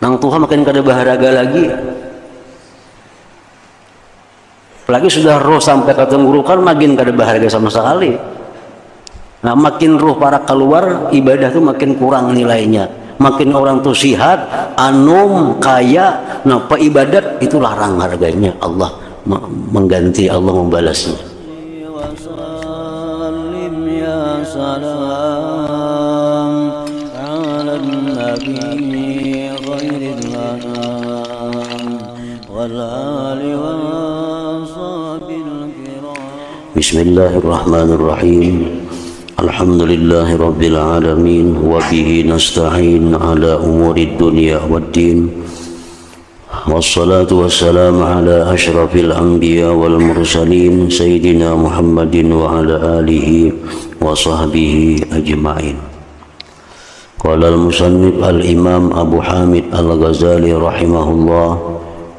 nang Tuhan makin kada baharaga lagi. Apalagi sudah roh sampai ke tenggorokan makin kada baharaga sama sekali. Nah, makin roh para keluar, ibadah itu makin kurang nilainya. Makin orang tuh sihat, anum, kaya, nah ibadat itu larang harganya. Allah mengganti, Allah membalasnya. Bismillahirrahmanirrahim. Alhamdulillahi rabbil alamin wa bihi nasta'in ala umuri dunya waddin. Wassalatu wassalamu ala asyrafil anbiya wal mursalin sayyidina Muhammadin wa ala alihi wa sahbihi ajma'in. Qala al-musannif al-imam Abu Hamid al-Ghazali rahimahullah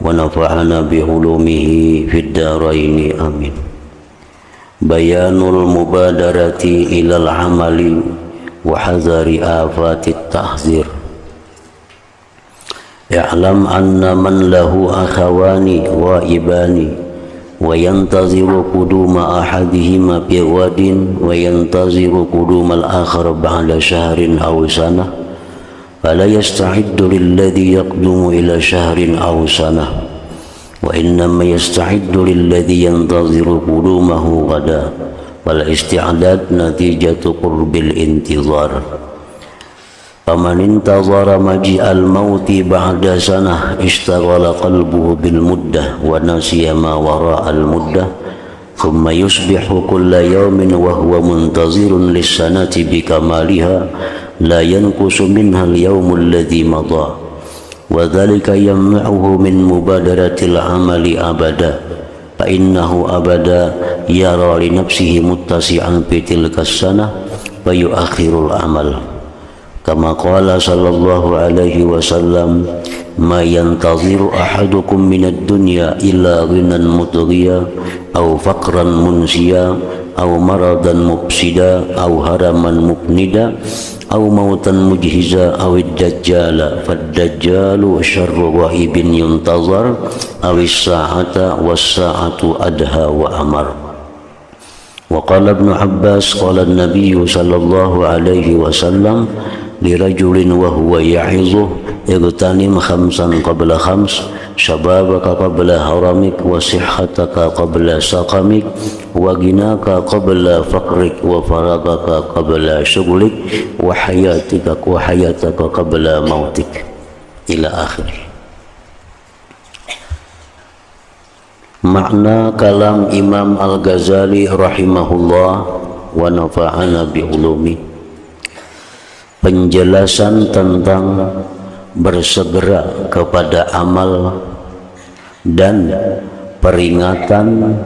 wa nafa'ana bi ulumihi fid dharain amin. Bayanul mubadarati ilal amali wa hazari afatit tahzir. I'lam anna man lahu akhawani wa ibani wa yantaziru quduma ahadihima bi wadin wa yantaziru quduma al-akhar ba'da shahrin aw sanah fala yasta'iddu lilladhi yaqdumu ila shahrin aw sanah wa innama yasta'iddu lilladhi yantaziru qudumahu ghadan wal isti'dad natijatu qurbil intizar. Faman intazara maji'al mauti ba'da sanah ishtaghala qalbuhu bil muddah wa nasiya ma wara'al muddah thumma yusbihu kulla yawmin wa huwa muntazirun lis sanati bi kamaliha la yanqusu minha al yawmul ladhi madha wa dhalika yamna'uhu min mubadaratil amali abada fa innahu abada yara li nafsihi muttasi'an fi tilka sanah wa yu'akhirul amal kama qala sallallahu alaihi wasallam ma yantaziru ahadukum minad dunya illa ghinan mutghiya aw faqran munsiya aw maradan mufsida aw haraman muknida aw mautan mujhiza aw ad-dajjala fad-dajjalu syarru ghaibin yuntazar aw as-sa'ata was-sa'atu adha wa amar. Wa qala Ibnu Abbas qala an-nabiy sallallahu alaihi wasallam li rajulin wa huwa ya'izuh igtanim khamsan qabla khams syababaka qabla haramik wa sihhataka qabla saqamik wa ginaka qabla faqrik wa faragaka qabla syughlik wa hayataka qabla mautik ila akhir. Makna kalam Imam Al-Ghazali rahimahullah wa nafa'ana bi ulumi. Penjelasan tentang bersegera kepada amal dan peringatan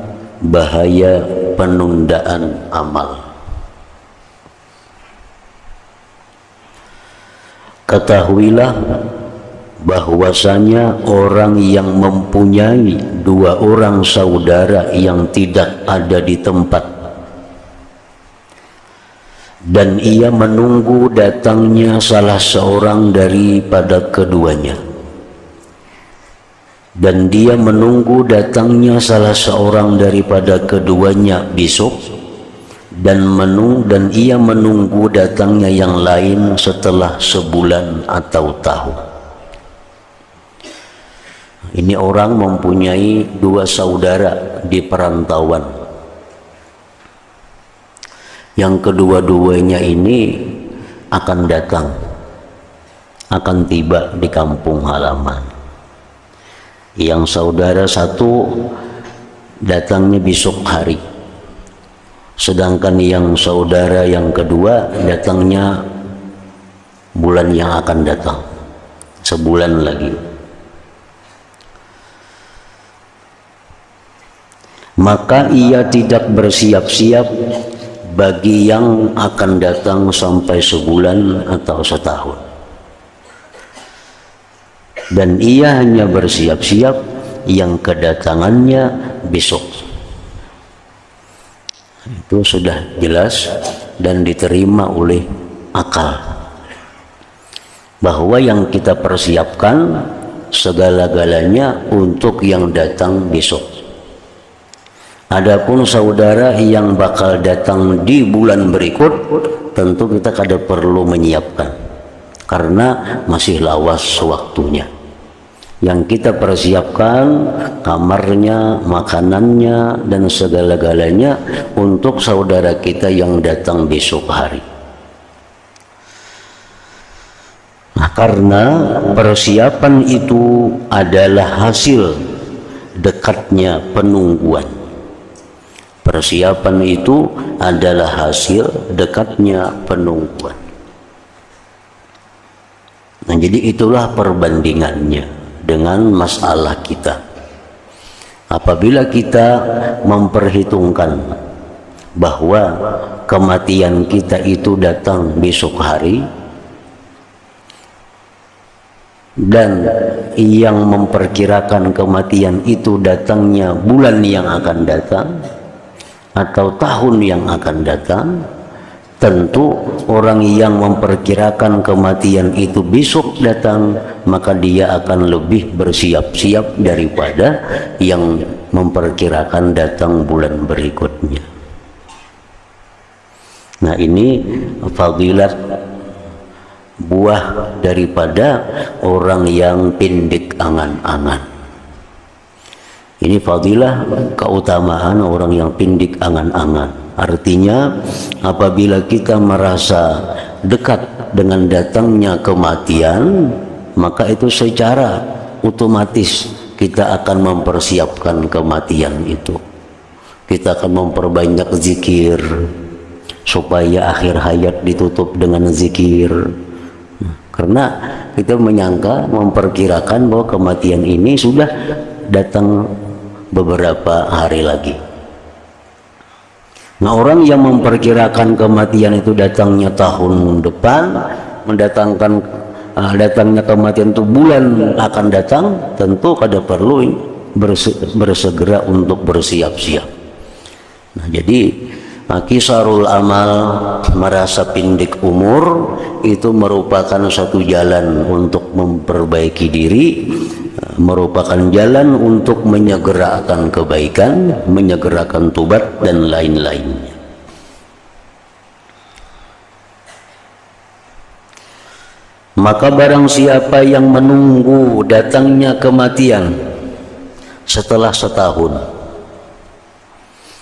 bahaya penundaan amal. Ketahuilah bahwasanya orang yang mempunyai dua orang saudara yang tidak ada di tempat dan ia menunggu datangnya salah seorang daripada keduanya, dan dia menunggu datangnya salah seorang daripada keduanya besok, dan ia menunggu datangnya yang lain setelah sebulan atau tahun. Ini orang mempunyai dua saudara di perantauan. Yang kedua-duanya ini akan datang, akan tiba di kampung halaman. Yang saudara satu datangnya besok hari, sedangkan yang saudara yang kedua datangnya bulan yang akan datang, sebulan lagi. Maka ia tidak bersiap-siap bagi yang akan datang sampai sebulan atau setahun, dan ia hanya bersiap-siap yang kedatangannya besok. Itu sudah jelas dan diterima oleh akal. bahwa yang kita persiapkan segala-galanya untuk yang datang besok. Adapun saudara yang bakal datang di bulan berikut, tentu kita kada perlu menyiapkan karena masih lawas waktunya. Yang kita persiapkan kamarnya, makanannya, dan segala-galanya untuk saudara kita yang datang besok hari. Nah, karena persiapan itu adalah hasil dekatnya penungguan. Persiapan itu adalah hasil dekatnya penungguan. Nah, jadi itulah perbandingannya dengan masalah kita. Apabila kita memperhitungkan bahwa kematian kita itu datang besok hari, dan yang memperkirakan kematian itu datangnya bulan yang akan datang atau tahun yang akan datang, tentu orang yang memperkirakan kematian itu besok datang, maka dia akan lebih bersiap-siap daripada yang memperkirakan datang bulan berikutnya. Nah, ini fadilat buah daripada orang yang pindik angan-angan. Ini fadilah keutamaan orang yang pindik angan-angan. Artinya apabila kita merasa dekat dengan datangnya kematian, maka itu secara otomatis kita akan mempersiapkan kematian itu. Kita akan memperbanyak zikir supaya akhir hayat ditutup dengan zikir. Karena kita menyangka, memperkirakan bahwa kematian ini sudah datang beberapa hari lagi. Nah, orang yang memperkirakan kematian itu datangnya tahun depan, mendatangkan datangnya kematian itu bulan akan datang, tentu kada perlu bersegera untuk bersiap-siap. Nah, jadi kisarul amal, merasa pindik umur, itu merupakan satu jalan untuk memperbaiki diri, merupakan jalan untuk menyegerakan kebaikan, menyegerakan tobat dan lain-lainnya. Maka barang siapa yang menunggu datangnya kematian setelah setahun,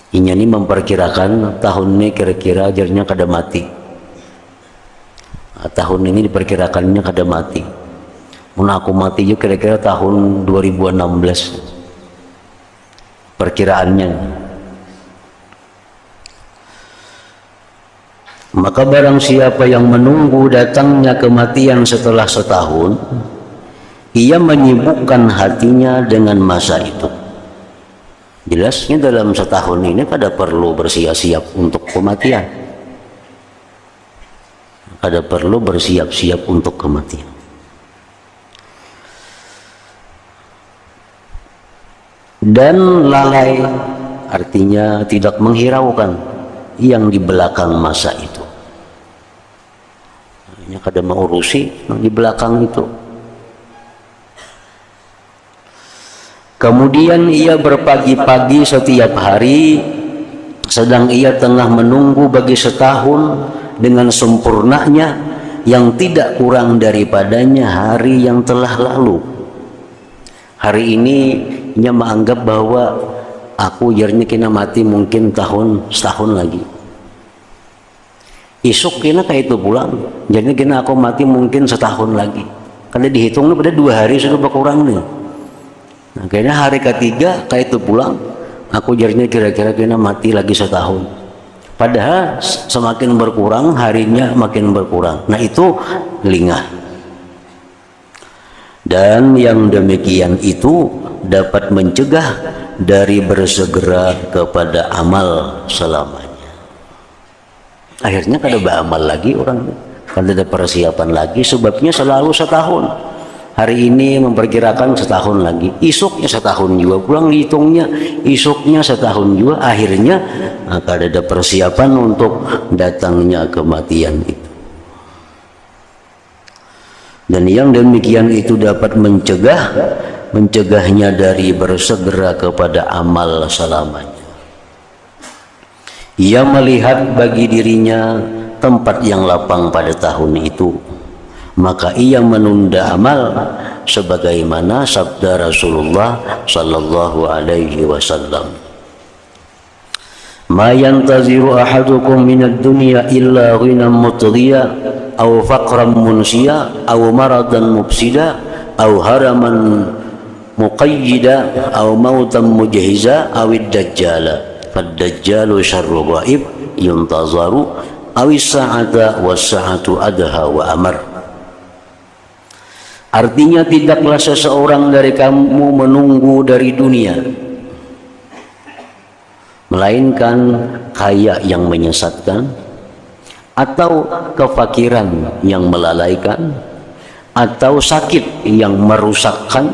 ini memperkirakan tahun ini kira-kira ajarnya kada mati. Tahun ini diperkirakannya kada mati. Mun aku mati juga kira-kira tahun 2016 perkiraannya. Maka barang siapa yang menunggu datangnya kematian setelah setahun, ia menyibukkan hatinya dengan masa itu. Jelasnya dalam setahun ini kada perlu bersiap-siap untuk kematian. Kada perlu bersiap-siap untuk kematian. Dan lalai artinya tidak menghiraukan yang di belakang masa itu. Hanya kada mengurusi yang di belakang itu. Kemudian ia berpagi-pagi setiap hari, sedang ia tengah menunggu bagi setahun dengan sempurnanya yang tidak kurang daripadanya hari yang telah lalu. Hari ini ia menganggap bahwa aku jarnya kena mati mungkin setahun lagi. Isuk kena kayak itu pulang, jarnya kena aku mati mungkin setahun lagi. Karena dihitungnya pada 2 hari sudah berkurang nih. Nah, kayaknya hari ketiga kayak itu pulang, aku jarnya kira-kira kena mati lagi setahun. Padahal semakin berkurang harinya makin berkurang. Nah, itu lingah. Dan yang demikian itu dapat mencegah dari bersegera kepada amal selamanya. Akhirnya kada beramal lagi orang, kada ada persiapan lagi, sebabnya selalu setahun. Hari ini memperkirakan setahun lagi, isuknya setahun juga, pulang hitungnya isuknya setahun juga, akhirnya kada ada persiapan untuk datangnya kematian itu. Dan yang demikian itu dapat mencegahnya dari bersegera kepada amal selamanya. Ia melihat bagi dirinya tempat yang lapang pada tahun itu, maka ia menunda amal sebagaimana sabda Rasulullah sallallahu alaihi wasallam, "Ma yantaziru ahadukum minad dunya illa ghinan mutghiya aw faqran munsiya aw maradan mufsida aw haraman muqayyida aw mautan mujhiza aw ad-dajjala fad-dajjalu syarru ghaib yuntazaru aw as-sa'ata was-sa'atu adha wa amar." Artinya tidaklah seseorang dari kamu menunggu dari dunia melainkan kaya yang menyesatkan, atau kefakiran yang melalaikan, atau sakit yang merusakkan,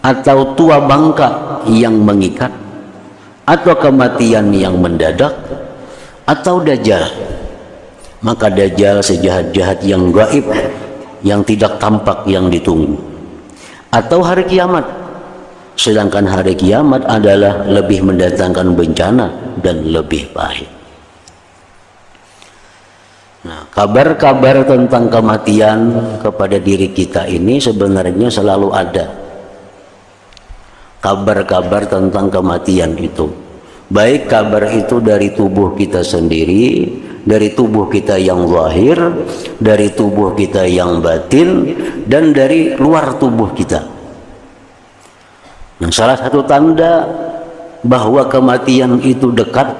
atau tua bangka yang mengikat, atau kematian yang mendadak, atau dajjal. Maka dajjal sejahat-jahat yang gaib, yang tidak tampak, yang ditunggu, atau hari kiamat. Sedangkan hari kiamat adalah lebih mendatangkan bencana dan lebih pahit. Nah, kabar-kabar tentang kematian kepada diri kita ini sebenarnya selalu ada. Kabar-kabar tentang kematian itu, baik kabar itu dari tubuh kita sendiri, dari tubuh kita yang zahir, dari tubuh kita yang batin, dan dari luar tubuh kita. Nah, salah satu tanda bahwa kematian itu dekat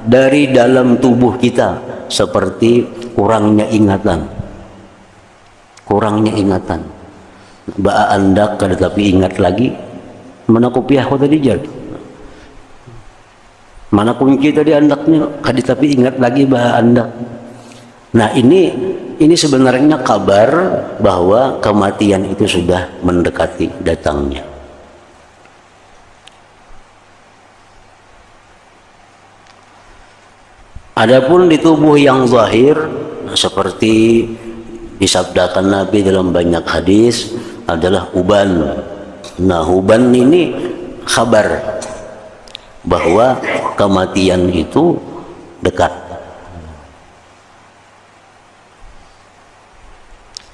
dari dalam tubuh kita seperti kurangnya ingatan. Kurangnya ingatan. Ba'a andak tetapi ingat lagi. Mana kopiah ko tadi jar? Mana kunci tadi andaknya? Kadi tapi ingat lagi ba'a andak. Nah, ini sebenarnya kabar bahwa kematian itu sudah mendekati datangnya. Adapun di tubuh yang zahir, seperti disabdakan Nabi dalam banyak hadis, adalah uban. Nah, uban ini kabar bahwa kematian itu dekat.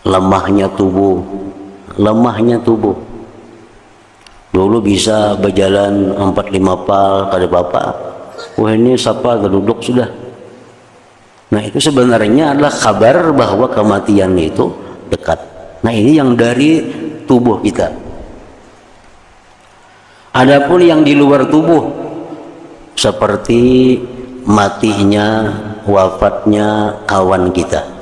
Lemahnya tubuh. Dulu bisa berjalan 4-5 pal kada apa-apa. Wah, ini siapa duduk sudah. Nah, itu sebenarnya adalah kabar bahwa kematian itu dekat. Nah, ini yang dari tubuh kita. Adapun yang di luar tubuh, seperti matinya, wafatnya kawan kita.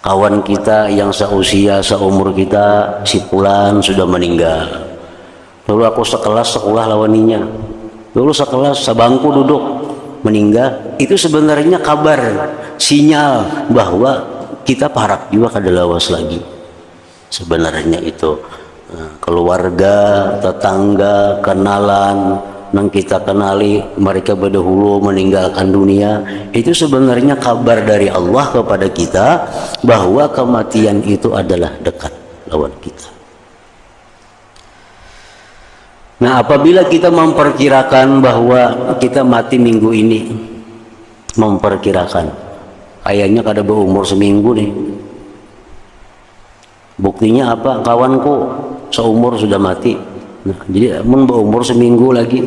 Kawan kita yang seusia, seumur kita, si fulan sudah meninggal. Dulu aku sekelas sekolah lawaninya. Dulu sekelas sebangku duduk, meninggal. Itu sebenarnya kabar, sinyal bahwa kita parak juga kada lawas lagi. Sebenarnya itu keluarga, tetangga, kenalan yang kita kenali, mereka berdahulu meninggalkan dunia. Itu sebenarnya kabar dari Allah kepada kita bahwa kematian itu adalah dekat lawan kita. Nah, apabila kita memperkirakan bahwa kita mati minggu ini, memperkirakan kayaknya kada berumur seminggu nih, buktinya apa? Kawanku seumur sudah mati. Nah, jadi berumur seminggu lagi.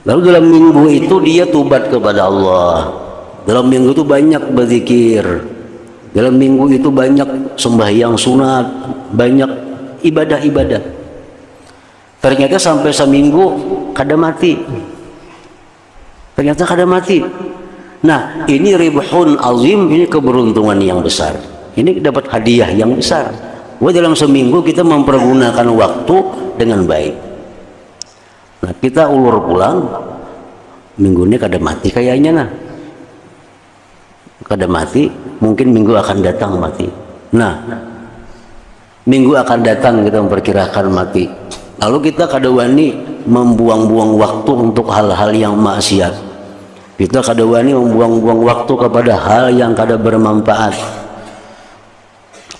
Lalu dalam minggu itu dia tobat kepada Allah. Dalam minggu itu banyak berzikir. Dalam minggu itu banyak sembahyang sunat, banyak ibadah-ibadah. Ternyata sampai seminggu kada mati. Ternyata kada mati. Nah, ini ribhun azim, ini keberuntungan yang besar. Ini dapat hadiah yang besar. Wah, dalam seminggu kita mempergunakan waktu dengan baik. Nah, kita ulur pulang, minggu ini kada mati kayaknya nah. Kada mati, mungkin minggu akan datang mati. Nah, minggu akan datang kita memperkirakan mati. Lalu kita kada wani membuang-buang waktu untuk hal-hal yang maksiat. Kita kada wani membuang-buang waktu kepada hal yang kada bermanfaat.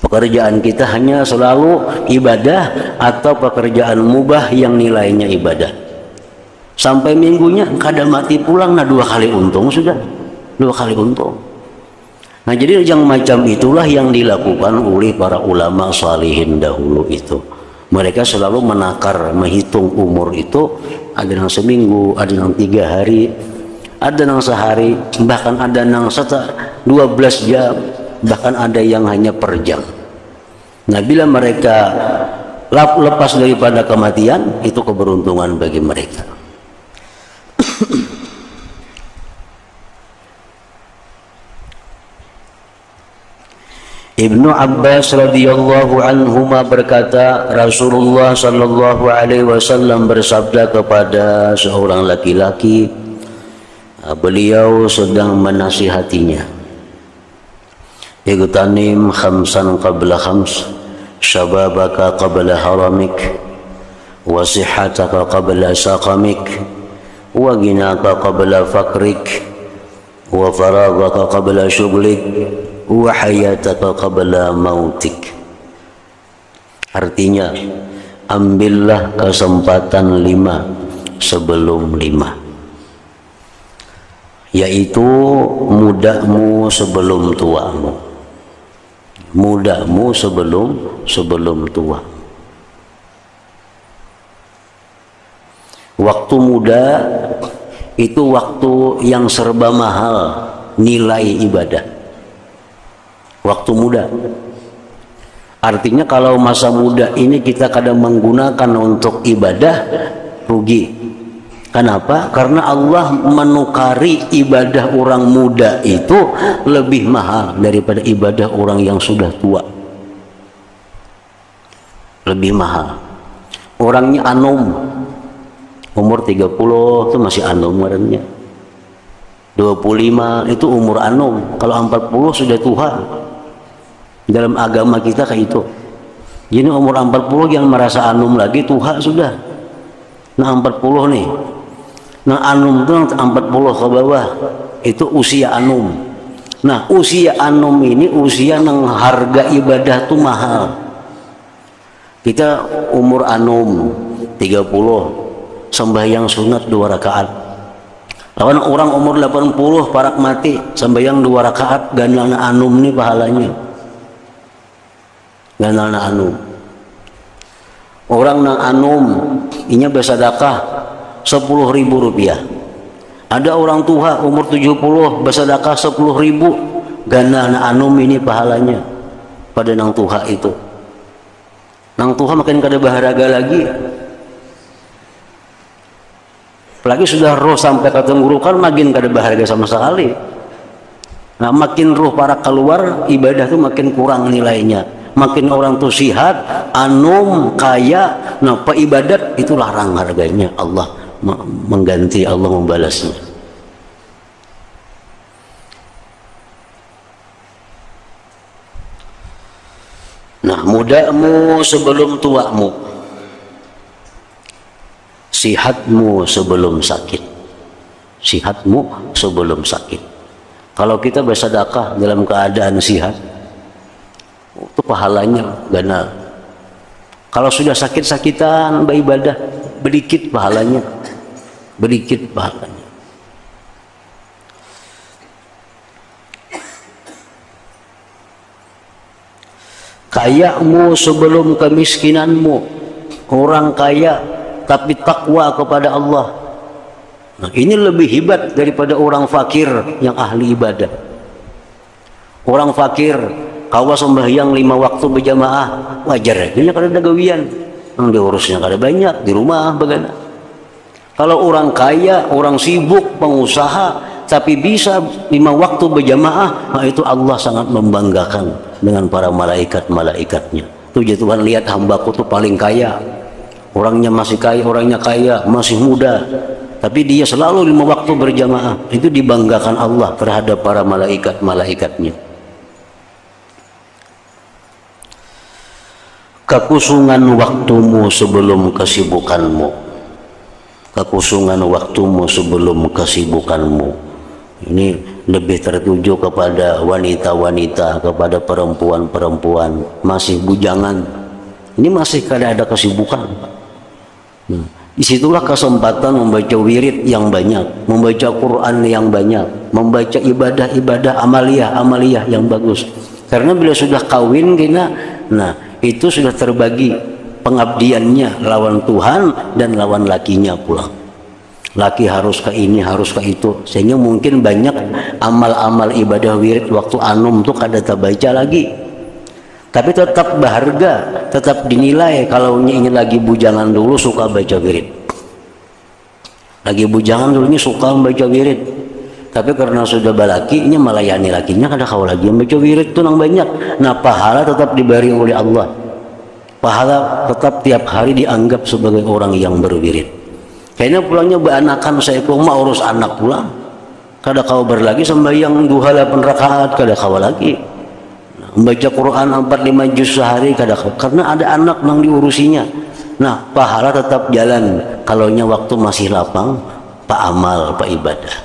Pekerjaan kita hanya selalu ibadah atau pekerjaan mubah yang nilainya ibadah. Sampai minggunya kada mati pulang, nah 2 kali untung sudah. 2 kali untung. Nah jadi yang macam itulah yang dilakukan oleh para ulama salihin dahulu itu. Mereka selalu menakar, menghitung umur itu. Ada yang seminggu, ada yang 3 hari, ada yang sehari, bahkan ada yang 12 jam, bahkan ada yang hanya per jam. Nah bila mereka lepas daripada kematian, itu keberuntungan bagi mereka. Ibnu Abbas radhiyallahu anhuma berkata, Rasulullah sallallahu alaihi wasallam bersabda kepada seorang laki-laki, beliau sedang menasihatinya, Igtanim khamsan qabla khams, syababaka qabla haramik, wa sihhataka qabla saqamik, wa ginaka qabla fakrik, wa faragaka qabla syughlik, wa hayataka qabla mautik. Artinya, ambillah kesempatan 5 sebelum 5, yaitu mudahmu sebelum tuamu. Mudahmu sebelum tua. Waktu muda itu waktu yang serba mahal nilai ibadah. Waktu muda. Artinya kalau masa muda ini kita kadang menggunakan untuk ibadah, rugi. Kenapa? Karena Allah menukari ibadah orang muda itu lebih mahal daripada ibadah orang yang sudah tua. Lebih mahal. Orangnya anum, umur 30 itu masih anum orangnya. 25 itu umur anum. Kalau 40 sudah tua. Dalam agama kita kayak itu. Jadi umur 40 yang merasa anum lagi, tua sudah. Nah 40 nih. Nah anum itu 40 ke bawah itu usia anum. Nah usia anum ini usia yang harga ibadah tuh mahal. Kita umur anum 30 sembahyang sunat 2 rakaat. Lawan orang umur 80 parak mati sembahyang 2 rakaat, gandalna anum nih pahalanya. Gandalna anum. Orang nang anum inya bersedekah 10.000 rupiah. Ada orang tua umur 70 bersedekah 10.000, gandana anum ini pahalanya pada nang tua itu. Nang tua makin kada baharaga lagi. Apalagi sudah roh sampai ke tenggorokan makin kada baharaga sama sekali. Nah makin roh para keluar ibadah itu makin kurang nilainya. Makin orang tuh sihat, anum, kaya, nah ibadat itu larang harganya. Allah mengganti, Allah membalasnya. Nah mudamu sebelum tuamu, sihatmu sebelum sakit. Sihatmu sebelum sakit. Kalau kita bersedekah dalam keadaan sihat, itu pahalanya gana. Kalau sudah sakit-sakitan beribadah, sedikit pahalanya. Sedikit pahalanya. Kayamu sebelum kemiskinanmu. Orang kaya tapi takwa kepada Allah. Nah, ini lebih hebat daripada orang fakir yang ahli ibadah. Orang fakir kawa sembahyang 5 waktu berjamaah, wajar aja kada ada gawian. Yang diurusnya kada banyak, di rumah bagaimana. Kalau orang kaya, orang sibuk, pengusaha, tapi bisa 5 waktu berjamaah, nah itu Allah sangat membanggakan dengan para malaikat-malaikatnya. Tuh Tuhan lihat hambaku tuh paling kaya. Orangnya masih kaya, orangnya kaya, masih muda. Tapi dia selalu 5 waktu berjamaah. Itu dibanggakan Allah terhadap para malaikat-malaikatnya. Kekusungan waktumu sebelum kesibukanmu. Kekusungan waktumu sebelum kesibukanmu. Ini lebih tertuju kepada wanita-wanita, kepada perempuan-perempuan masih bujangan. Ini masih ada kesibukan. Nah, disitulah kesempatan membaca wirid yang banyak, membaca Quran yang banyak, membaca ibadah-ibadah amaliyah yang bagus. Karena bila sudah kawin kita, nah itu sudah terbagi pengabdiannya lawan Tuhan dan lawan lakinya pula. Laki harus ke ini, harus ke itu, sehingga mungkin banyak amal-amal ibadah wirid waktu anum tuh kada terbaca lagi. Tapi tetap berharga, tetap dinilai kalau ingin lagi bujangan dulu suka baca wirid. Lagi bujangan dulunya suka membaca wirid. Tapi karena sudah balaki, ini melayani lakinya kada kau lagi membaca wirid tuh nang banyak. Nah pahala tetap diberi oleh Allah. Pahala tetap tiap hari dianggap sebagai orang yang berwirid. Kayaknya pulangnya beranakan saya mah urus anak pulang. Kada kau berlagi sembahyang duha 8 rakaat kada kau lagi. Membaca Quran 4-5 juz sehari kada kau. Karena ada anak yang diurusinya. Nah, pahala tetap jalan kalaunya waktu masih lapang, pak amal, pak ibadah.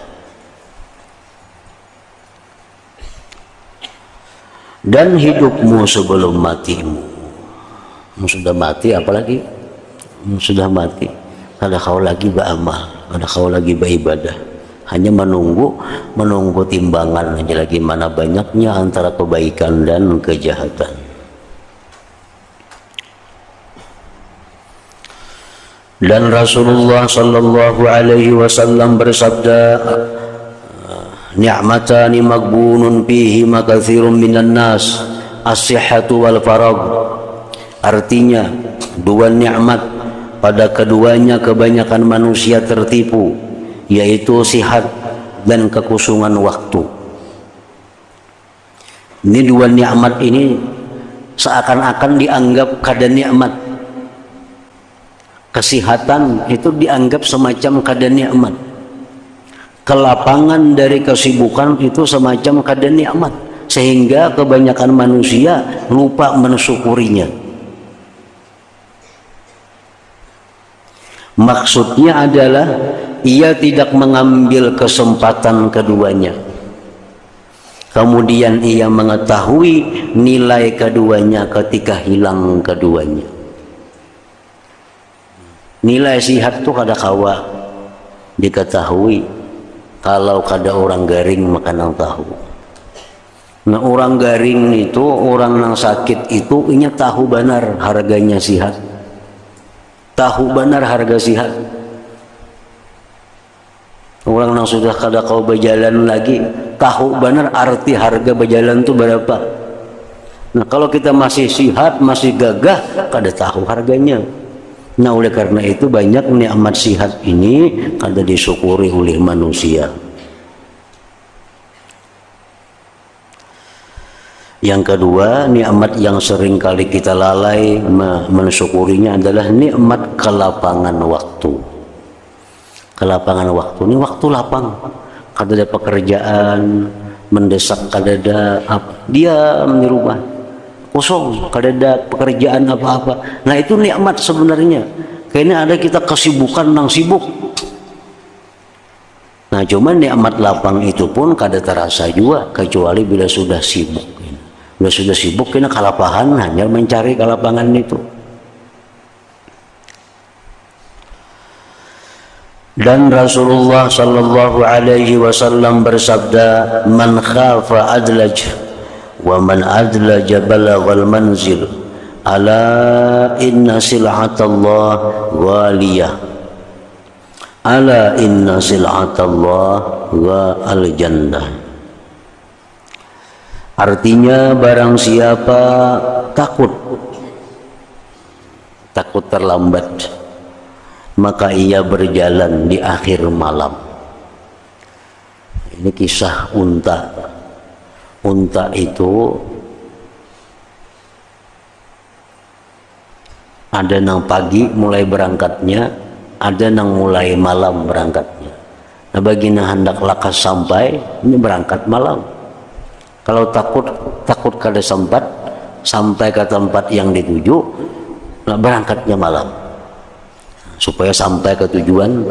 Dan hidupmu sebelum matimu. Sudah mati apalagi? Sudah mati. Kada kau lagi beramal, kada kau lagi beribadah, hanya menunggu timbangan aja lagi mana banyaknya antara kebaikan dan kejahatan. Dan Rasulullah sallallahu alaihi wasallam bersabda, ni'matani maghbunun fihi makatsirun minan nas, as-sihhatu wal faragh. Artinya dua nikmat, pada keduanya kebanyakan manusia tertipu, yaitu sihat dan kekosongan waktu. Ini dua nikmat ini seakan-akan dianggap kada nikmat. Kesehatan itu dianggap semacam kada nikmat. Kelapangan dari kesibukan itu semacam kada nikmat, sehingga kebanyakan manusia lupa mensyukurinya. Maksudnya adalah ia tidak mengambil kesempatan keduanya. Kemudian ia mengetahui nilai keduanya ketika hilang keduanya. Nilai sihat itu kada kawa diketahui kalau kada orang garing makan tahu. Nah orang garing itu, orang yang sakit itu inya tahu benar harganya sihat. Tahu benar harga sihat. Orang yang sudah kada kau berjalan lagi tahu benar arti harga berjalan itu berapa. Nah kalau kita masih sihat, masih gagah, kada tahu harganya. Nah oleh karena itu banyak nikmat sihat ini kada disyukuri oleh manusia. Yang kedua, nikmat yang sering kali kita lalai mensyukurinya adalah nikmat kelapangan waktu. Kelapangan waktu ini waktu lapang, kada ada pekerjaan mendesak, kada ada dia di rumah kosong, kada ada pekerjaan apa-apa. Nah itu nikmat sebenarnya. Kayaknya ada kita kesibukan nang sibuk. Nah cuman nikmat lapang itu pun kada terasa juga kecuali bila sudah sibuk. Bila sudah sibuk kena kalapahan hanya mencari kalapangan itu. Dan Rasulullah sallallahu alaihi wasallam bersabda, man khafa adlaj wa man adlaja balaghal manzil, ala inna sil'atallah ghaliyah, ala inna sil'atallah al jannah. Artinya barang siapa takut terlambat, maka ia berjalan di akhir malam. Ini kisah unta. Unta itu ada yang pagi mulai berangkatnya, ada yang mulai malam berangkatnya. Nah baginda hendak lakas sampai, ini berangkat malam. Kalau takut kada sempat sampai ke tempat yang dituju, nah berangkatnya malam supaya sampai ke tujuan.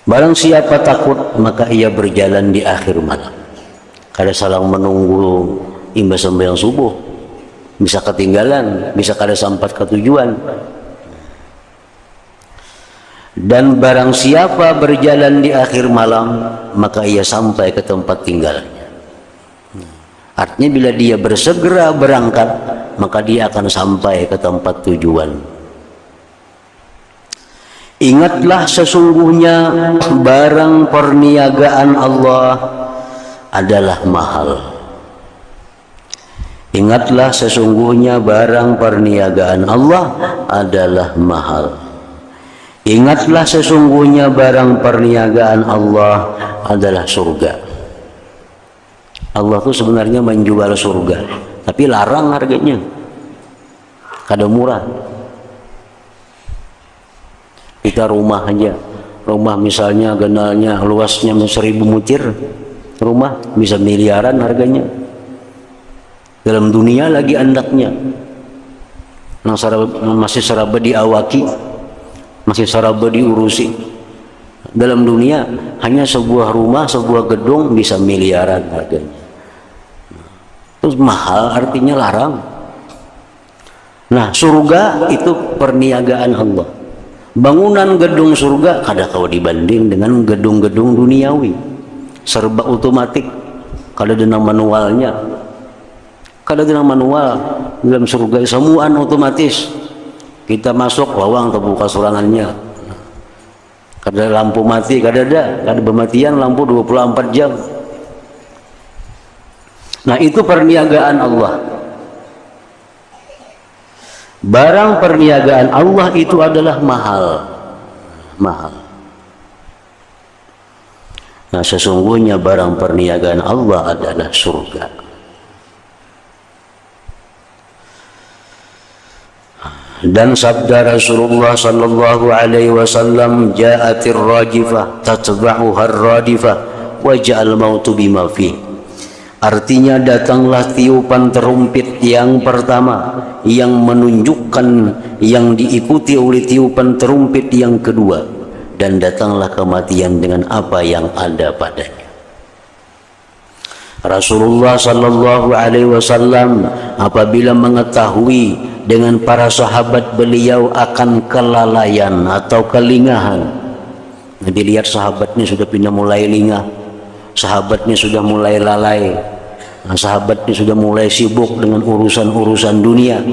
Barang siapa takut maka ia berjalan di akhir malam. Kada salang menunggu imbas sembahyang subuh, bisa ketinggalan, bisa kada sampai ke tujuan. Dan barang siapa berjalan di akhir malam maka ia sampai ke tempat tinggalnya. Artinya bila dia bersegera berangkat maka dia akan sampai ke tempat tujuan. Ingatlah sesungguhnya barang perniagaan Allah adalah mahal. Ingatlah sesungguhnya barang perniagaan Allah adalah mahal. Ingatlah sesungguhnya barang perniagaan Allah adalah surga. Allah tuh sebenarnya menjual surga, tapi larang harganya. Kada murah. Kita rumah aja, rumah misalnya genalnya luasnya 1000 mutir, rumah bisa miliaran harganya. Dalam dunia lagi andaknya, masih seraba diawaki, masih seraba diurusi. Dalam dunia hanya sebuah rumah, sebuah gedung bisa miliaran harganya. Terus mahal artinya larang. Nah, surga itu perniagaan Allah. Bangunan gedung surga kada kau dibanding dengan gedung-gedung duniawi, serba otomatik, kada ada manualnya, kada ada manual. Dalam surga semuaan otomatis. Kita masuk lawang terbuka surangannya, kada lampu mati, kada pematian lampu 24 jam. Nah, itu perniagaan Allah. Barang perniagaan Allah itu adalah mahal. Nah, sesungguhnya barang perniagaan Allah adalah surga. Dan sabda Rasulullah sallallahu alaihi wasallam, ja'atir rajifah tatba'uha ar-radifah wa ja'al mautu bima fi. Artinya datanglah tiupan terumpit yang pertama yang menunjukkan yang diikuti oleh tiupan terumpit yang kedua, dan datanglah kematian dengan apa yang ada padanya. Rasulullah sallallahu alaihi wasallam apabila mengetahui dengan para sahabat beliau akan kelalaian atau kelingahan, Nabi lihat sahabatnya sudah pindah mulai lingah, sahabatnya sudah mulai lalai, sahabatnya sudah mulai sibuk dengan urusan-urusan dunia.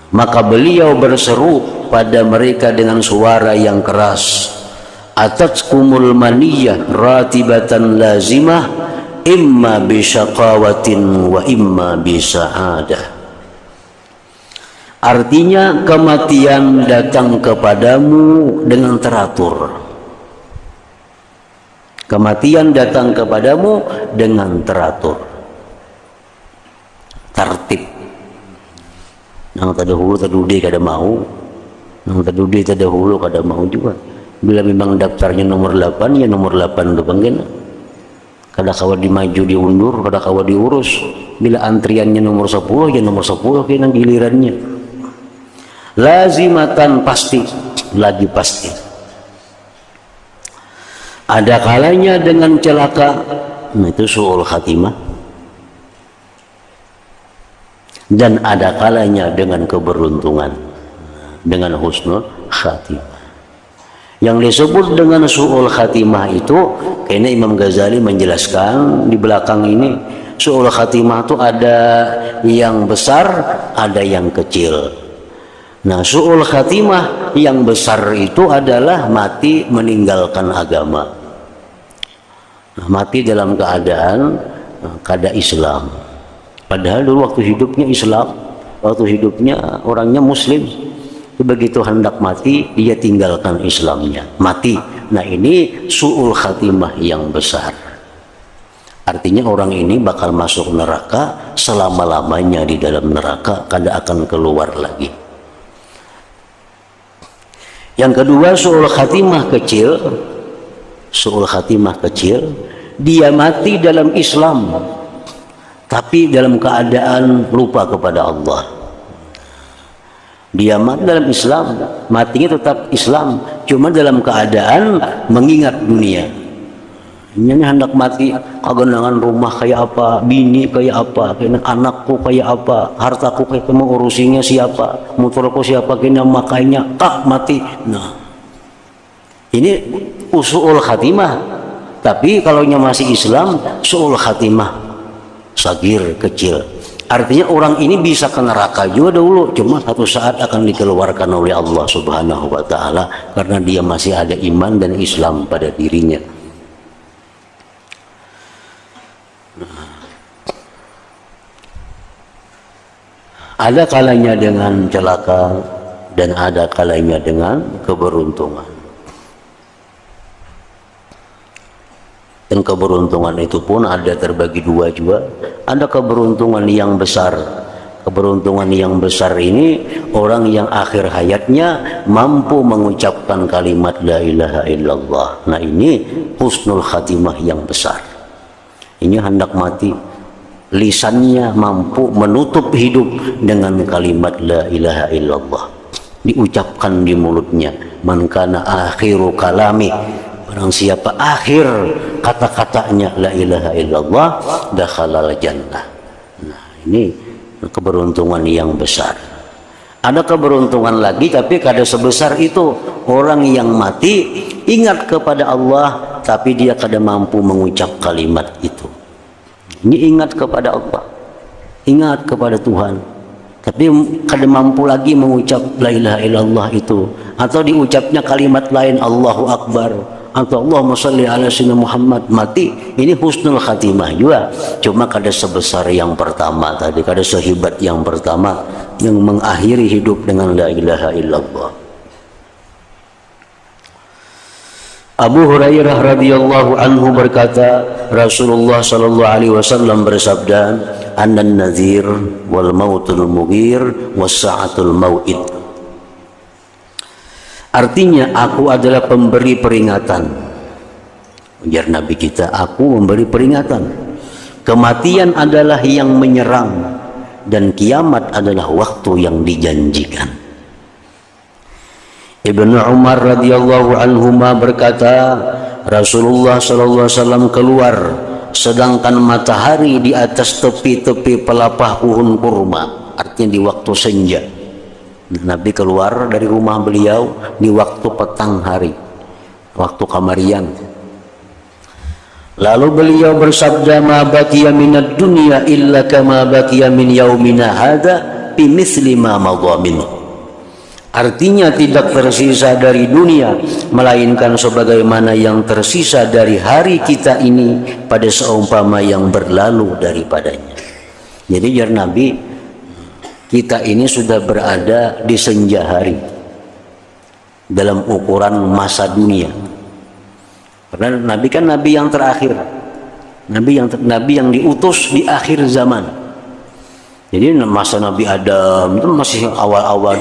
Maka beliau berseru pada mereka dengan suara yang keras, atatkumul maniyah ratibatan lazimah imma bisyaqawatin wa imma bisa'adah. Artinya kematian datang kepadamu dengan teratur. Kematian datang kepadamu dengan teratur, tertib. Nang terdahulu terdudi kada mau, nang terdudi terdahulu kada mau juga. Bila memang daftarnya nomor 8 ya nomor 8 kepanggil. Kada kawa dimaju diundur, kada kawa diurus. Bila antriannya nomor 10 ya nomor 10 kena gilirannya. Lazimatan pasti, lagi pasti. Ada kalanya dengan celaka, itu su'ul khatimah, dan ada kalanya dengan keberuntungan, dengan husnul khatimah. Yang disebut dengan su'ul khatimah itu, kayaknya Imam Ghazali menjelaskan di belakang ini, su'ul khatimah itu ada yang besar, ada yang kecil. Nah, su'ul khatimah yang besar itu adalah mati meninggalkan agama. Nah, mati dalam keadaan kada Islam. Padahal dulu waktu hidupnya Islam, waktu hidupnya orangnya Muslim. Begitu hendak mati, dia tinggalkan Islamnya, mati. Nah, ini su'ul khatimah yang besar. Artinya orang ini bakal masuk neraka selama-lamanya, di dalam neraka, kada akan keluar lagi. Yang kedua, su'ul khatimah kecil. Su'ul khatimah kecil, dia mati dalam Islam tapi dalam keadaan lupa kepada Allah. Dia mati dalam Islam, matinya tetap Islam, cuma dalam keadaan mengingat dunia. Ini hendak mati, kagenangan rumah kayak apa, bini kayak apa, anakku kayak apa, hartaku kayak mau urusinya siapa, motorku siapa, kena makainya, mati. Nah, ini usul khatimah. Tapi kalau masih Islam, usul khatimah sagir, kecil. Artinya orang ini bisa ke neraka juga dulu, cuma satu saat akan dikeluarkan oleh Allah Subhanahu wa Ta'ala karena dia masih ada iman dan Islam pada dirinya. Ada kalanya dengan celaka dan ada kalanya dengan keberuntungan. Dan keberuntungan itu pun ada terbagi dua juga. Ada keberuntungan yang besar. Keberuntungan yang besar ini orang yang akhir hayatnya mampu mengucapkan kalimat la ilaha illallah. Nah, ini husnul khatimah yang besar. Ini hendak mati, lisannya mampu menutup hidup dengan kalimat la ilaha illallah, diucapkan di mulutnya. Man kana akhiru kalami, barang siapa akhir kata-katanya la ilaha illallah, dakhalal jannah. Nah, ini keberuntungan yang besar. Ada keberuntungan lagi tapi kada sebesar itu, orang yang mati ingat kepada Allah tapi dia kada mampu mengucap kalimat itu. Ini ingat kepada Allah, ingat kepada Tuhan, tapi kada mampu lagi mengucap la ilaha illallah itu, atau diucapnya kalimat lain Allahu Akbar atau Allahumma sholli ala sayyidina Muhammad, mati. Ini husnul khatimah juga, cuma kada sebesar yang pertama tadi, kada sehebat yang pertama yang mengakhiri hidup dengan la ilaha illallah. Abu Hurairah radhiyallahu anhu berkata, Rasulullah sallallahu alaihi wasallam bersabda, "Anan nadhir wal mautul mughir was sa'atul mau'id." Artinya, aku adalah pemberi peringatan. Ujar Nabi kita, aku memberi peringatan. Kematian adalah yang menyerang dan kiamat adalah waktu yang dijanjikan. Ibnu Umar radhiyallahu anhuma berkata, Rasulullah sallallahu alaihi wasallam keluar sedangkan matahari di atas tepi-tepi pelapah pohon kurma, artinya di waktu senja. Nabi keluar dari rumah beliau di waktu petang hari, waktu kamarian. Lalu beliau bersabda, ma baqiya minad dunya illa kama baqiya min yaumina hadza bimithli ma madha minhu. Artinya tidak tersisa dari dunia melainkan sebagaimana yang tersisa dari hari kita ini pada seumpama yang berlalu daripadanya. Jadi jar Nabi, kita ini sudah berada di senja hari dalam ukuran masa dunia. Karena Nabi kan Nabi yang terakhir, Nabi yang diutus di akhir zaman. Jadi masa Nabi Adam itu masih awal-awal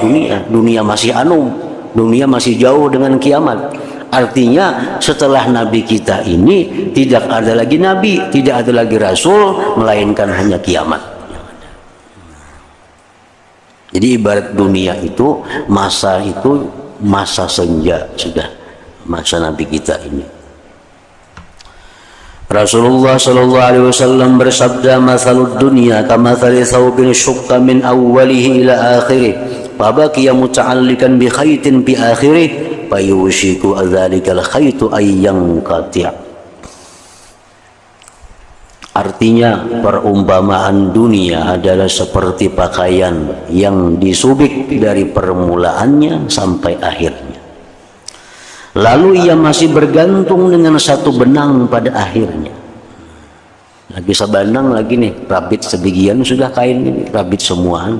dunia masih anum, dunia masih jauh dengan kiamat. Artinya setelah Nabi kita ini tidak ada lagi Nabi, tidak ada lagi Rasul, melainkan hanya kiamat. Jadi ibarat dunia itu masa senja sudah, masa Nabi kita ini. Rasulullah sallallahu alaihi wasallam bersabda, "Matsalud dunya kamatsali thawbin syukka min awwalihi ila akhirih, fa baqiya muta'alliqan bi khaytin bi akhirih, fa yushiku adzalikal khaytu ay yanqati'." Artinya, perumpamaan dunia adalah seperti pakaian yang disubik dari permulaannya sampai akhirnya. Lalu ia masih bergantung dengan satu benang pada akhirnya. Lagi sebenang lagi nih, rabit sebagian sudah kain ini, rabit semua.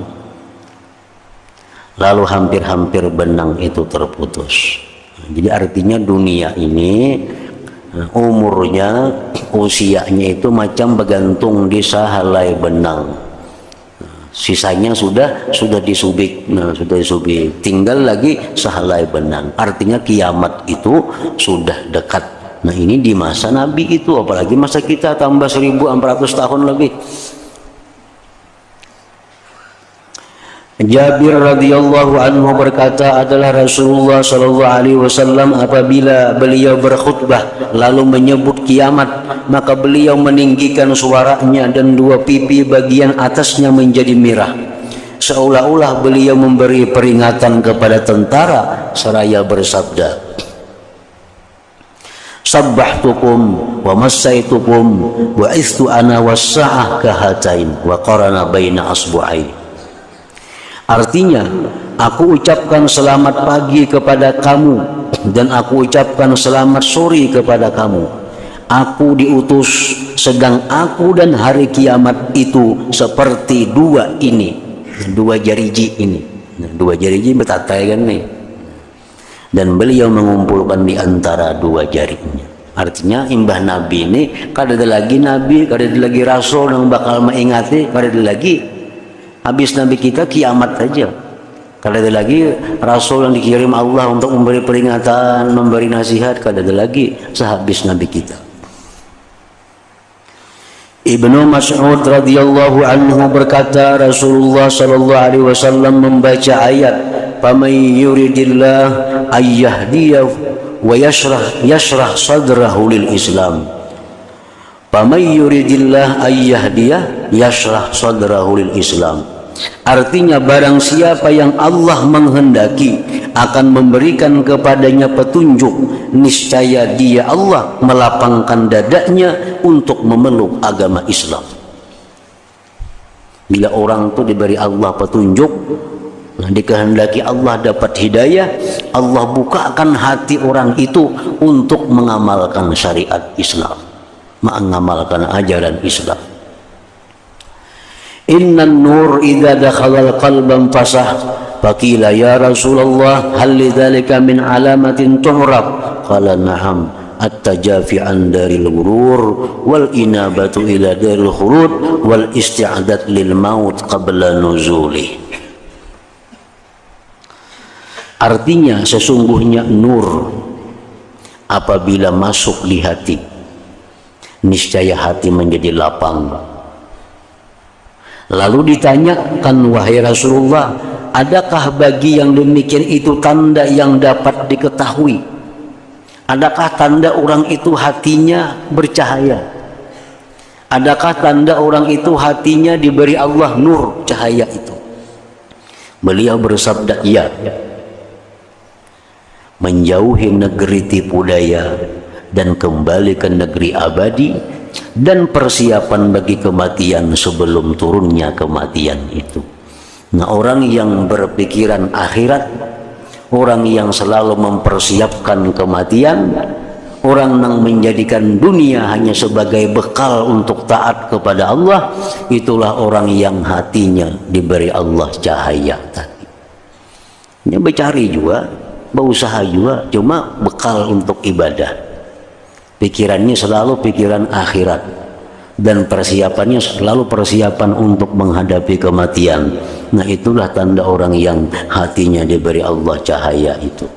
Lalu hampir-hampir benang itu terputus. Jadi artinya dunia ini umurnya, usianya itu macam bergantung di sahalai benang. Sisanya sudah disubik, sudah disubik, tinggal lagi sehelai benang. Artinya kiamat itu sudah dekat. Nah, ini di masa Nabi itu, apalagi masa kita tambah 1400 tahun lebih. Jabir radhiyallahu anhu berkata, adalah Rasulullah sallallahu alaihi wasallam apabila beliau berkhutbah lalu menyebut kiamat, maka beliau meninggikan suaranya dan dua pipi bagian atasnya menjadi merah, seolah-olah beliau memberi peringatan kepada tentara seraya bersabda, sabbahtukum wa massaitukum wa istu ana was-sa'ah kahatain wa qarana baina asbu'ai. Artinya, aku ucapkan selamat pagi kepada kamu dan aku ucapkan selamat sore kepada kamu. Aku diutus, sedang aku dan hari kiamat itu seperti dua ini, dua jariji ini. Dua jariji betatai kan nih. Dan beliau mengumpulkan di antara dua jarinya. Artinya imbah Nabi ini kada ada lagi Nabi, kada ada lagi Rasul yang bakal mengingati, kada ada lagi. Habis Nabi kita kiamat saja. Kada ada lagi Rasul yang dikirim Allah untuk memberi peringatan, memberi nasihat, kada ada lagi sehabis Nabi kita. Ibnu Mas'ud radhiyallahu anhu berkata, Rasulullah sallallahu alaihi wasallam membaca ayat, "Faman yuridillah ayyahdiyahu wa yashrah sadrahu lil Islam." Faman yuridillah ayyahdiyahu yashrah sadrahu lil Islam. Artinya, barang siapa yang Allah menghendaki akan memberikan kepadanya petunjuk, niscaya dia Allah melapangkan dadanya untuk memeluk agama Islam. Bila orang itu diberi Allah petunjuk, dikehendaki Allah dapat hidayah, Allah bukakan hati orang itu untuk mengamalkan syariat Islam, mengamalkan ajaran Islam. Innan nur idza dakhala qalban fasah, faqila ya Rasulullah hal lidzalika min alamatin tu'rab, qala na'am at-tajafi an daril ghurur wal inabatu ila daril khurud wal isti'adat lil maut qabla nuzulih. Artinya, sesungguhnya nur apabila masuk di hati, niscaya hati menjadi lapang. Lalu ditanyakan, wahai Rasulullah, adakah bagi yang demikian itu tanda yang dapat diketahui? Adakah tanda orang itu hatinya bercahaya? Adakah tanda orang itu hatinya diberi Allah nur cahaya itu? Beliau bersabda, iya. Menjauhi negeri tipu daya dan kembali ke negeri abadi, dan persiapan bagi kematian sebelum turunnya kematian itu. Nah, orang yang berpikiran akhirat, orang yang selalu mempersiapkan kematian, orang yang menjadikan dunia hanya sebagai bekal untuk taat kepada Allah, itulah orang yang hatinya diberi Allah cahaya tadi. Ini bercari juga, berusaha juga, cuma bekal untuk ibadah. Pikirannya selalu pikiran akhirat, dan persiapannya selalu persiapan untuk menghadapi kematian. Nah, itulah tanda orang yang hatinya diberi Allah cahaya itu.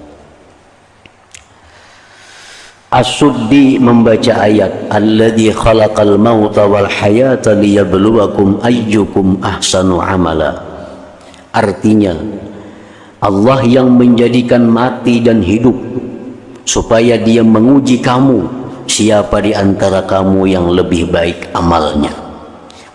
As-Suddi membaca ayat alladzi khalaqal mauta wal hayata liyabluwakum ayyukum ahsanu amala. Artinya, Allah yang menjadikan mati dan hidup supaya dia menguji kamu, siapa di antara kamu yang lebih baik amalnya.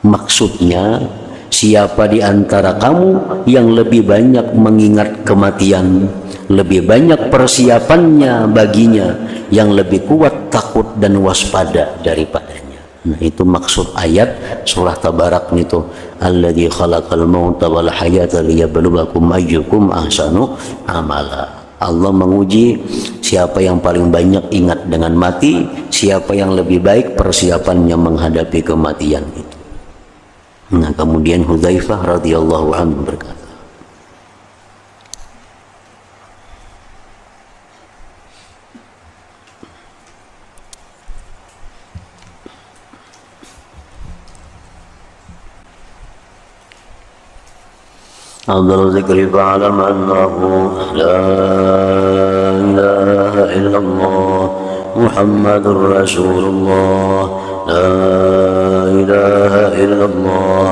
Maksudnya, siapa di antara kamu yang lebih banyak mengingat kematian, lebih banyak persiapannya baginya, yang lebih kuat takut dan waspada daripadanya. Nah, itu maksud ayat surah Tabarak itu, alladzi khalaqal mauta wal hayata liyabluwakum ayyukum ahsanu amala. Allah menguji siapa yang paling banyak ingat dengan mati, siapa yang lebih baik persiapannya menghadapi kematian itu. Nah, kemudian Hudzaifah radhiyallahu anhu berkata, أفضل ذكر فاعلم أنه لا إله إلا الله محمد رسول الله لا إله إلا الله